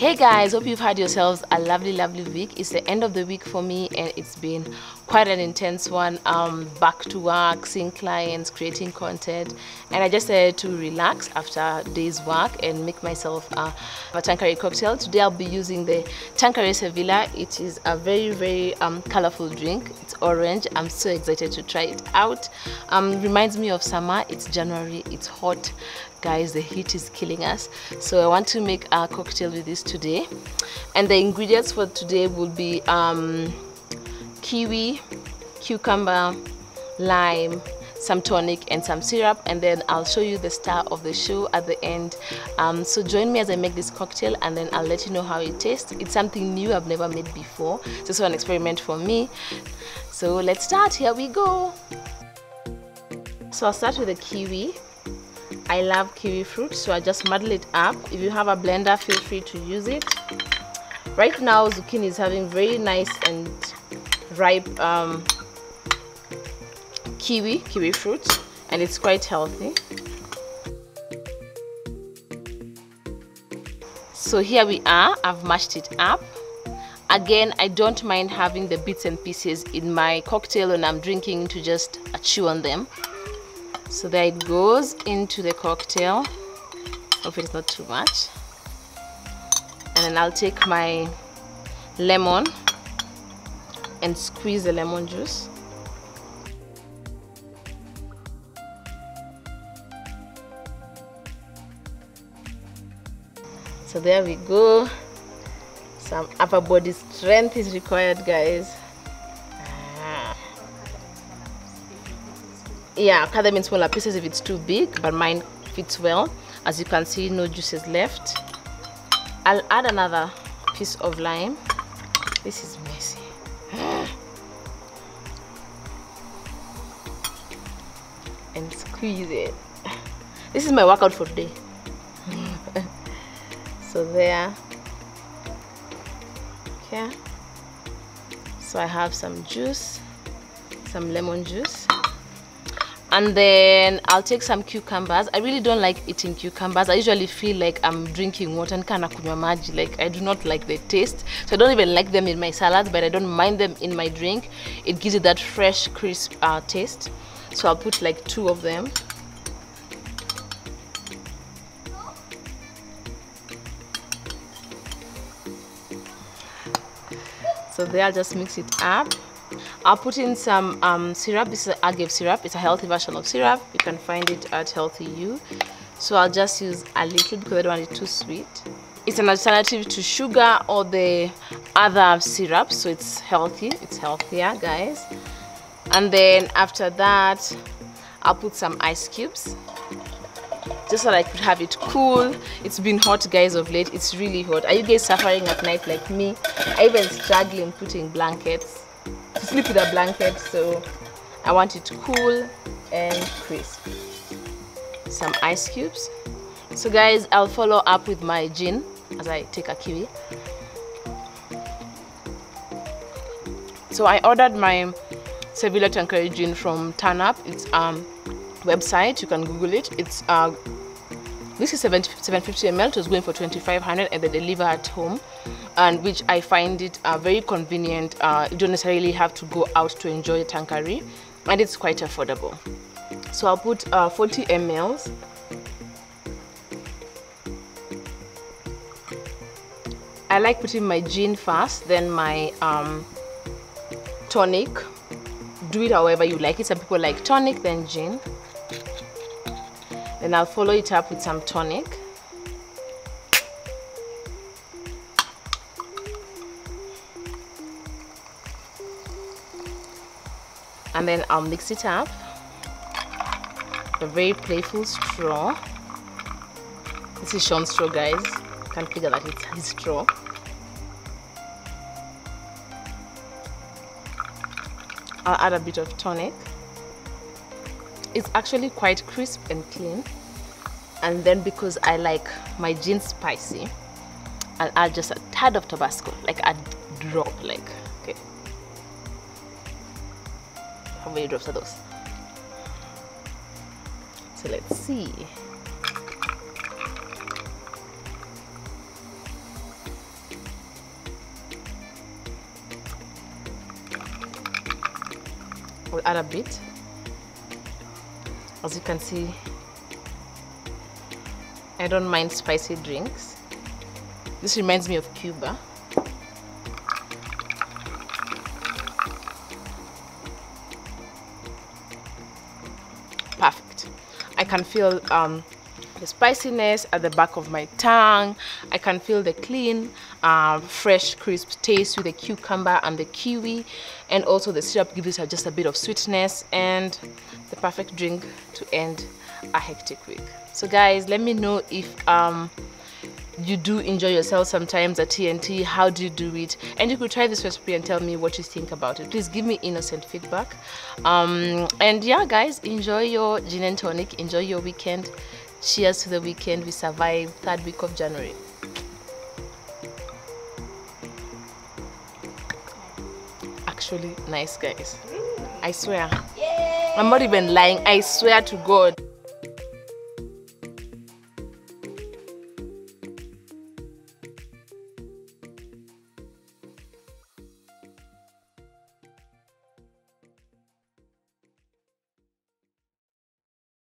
Hey guys, hope you've had yourselves a lovely week. It's the end of the week for me and it's been quite an intense one. Back to work, seeing clients, creating content, and I just decided to relax after a day's work and make myself a TANQUERAY cocktail. Today I'll be using the TANQUERAY Sevilla. It is a very colorful drink. It's orange. I'm so excited to try it out. Reminds me of summer. It's January, it's hot. Guys, the heat is killing us, so I want to make a cocktail with this today, and the ingredients for today will be kiwi, cucumber, lime, some tonic and some syrup, and then I'll show you the star of the show at the end. So join me as I make this cocktail and then I'll let you know how it tastes. It's something new I've never made before, so it's an experiment for me. So let's start. Here we go. So I'll start with the kiwi. I love kiwi fruit, so I just muddle it up. If you have a blender, feel free to use it. Right now, zucchini is having very nice and ripe kiwi fruit, and it's quite healthy. So here we are. I've mashed it up. Again, I don't mind having the bits and pieces in my cocktail when I'm drinking to just chew on them. So there it goes into the cocktail. Hope it's not too much. And then I'll take my lemon and squeeze the lemon juice. So there we go. Some upper body strength is required, guys. Yeah, cut them in smaller pieces if it's too big, but mine fits well. As you can see, no juices left. I'll add another piece of lime. This is messy. And squeeze it. This is my workout for today. So there. Okay. So I have some juice, some lemon juice. And then I'll take some cucumbers. I really don't like eating cucumbers. I usually feel like I'm drinking water and kind of kunywa maji. Like, I do not like the taste. So I don't even like them in my salads, but I don't mind them in my drink. It gives it that fresh, crisp taste. So I'll put like 2 of them. So there, I'll just mix it up. I'll put in some syrup. This is AGAVE syrup. It's a healthy version of syrup. You can find it at Healthy You. So I'll just use a little because I don't want it too sweet. It's an alternative to sugar or the other syrup, so it's healthy. It's healthier, guys. And then after that, I'll put some ice cubes, just so that I could have it cool. It's been hot, guys, of late. It's really hot. Are you guys suffering at night like me? I even struggling putting blankets. To sleep with a blanket, so I want it cool and crisp. Some ice cubes. So guys, I'll follow up with my gin as I take a kiwi. So I ordered my Sevilla TANQUERAY gin from TANUP. It's website, you can Google it. It's this is 750 ml. It was going for 2,500 and they deliver at home, and which I find it very convenient. You don't necessarily have to go out to enjoy TANQUERAY, and it's quite affordable. So I'll put 40 ml. I like putting my gin first, then my tonic. Do it however you like it. Some people like tonic, then gin. Then I'll follow it up with some tonic. And then I'll mix it up. A very playful straw. This is Sean's straw, guys. You can't figure that it's his straw. I'll add a bit of tonic. It's actually quite crisp and clean. And then because I like my gin spicy, I'll add just a tad of Tabasco, like a drop, like, okay. How many drops are those? So let's see. will add a bit. As you can see, I don't mind spicy drinks. This reminds me of Cuba. Perfect. I can feel the spiciness at the back of my tongue. I can feel the clean, fresh, crisp taste with the cucumber and the kiwi, and also the syrup gives it just a bit of sweetness, and the perfect drink to end a hectic week. So guys, let me know if you do enjoy yourself sometimes at TNT. How do you do it? And you could try this recipe and tell me what you think about it. Please give me innocent feedback. And yeah guys, enjoy your gin and tonic, enjoy your weekend. Cheers to the weekend. We survived 3rd week of January. Actually nice guys, I swear. I'm not even lying, I swear to God.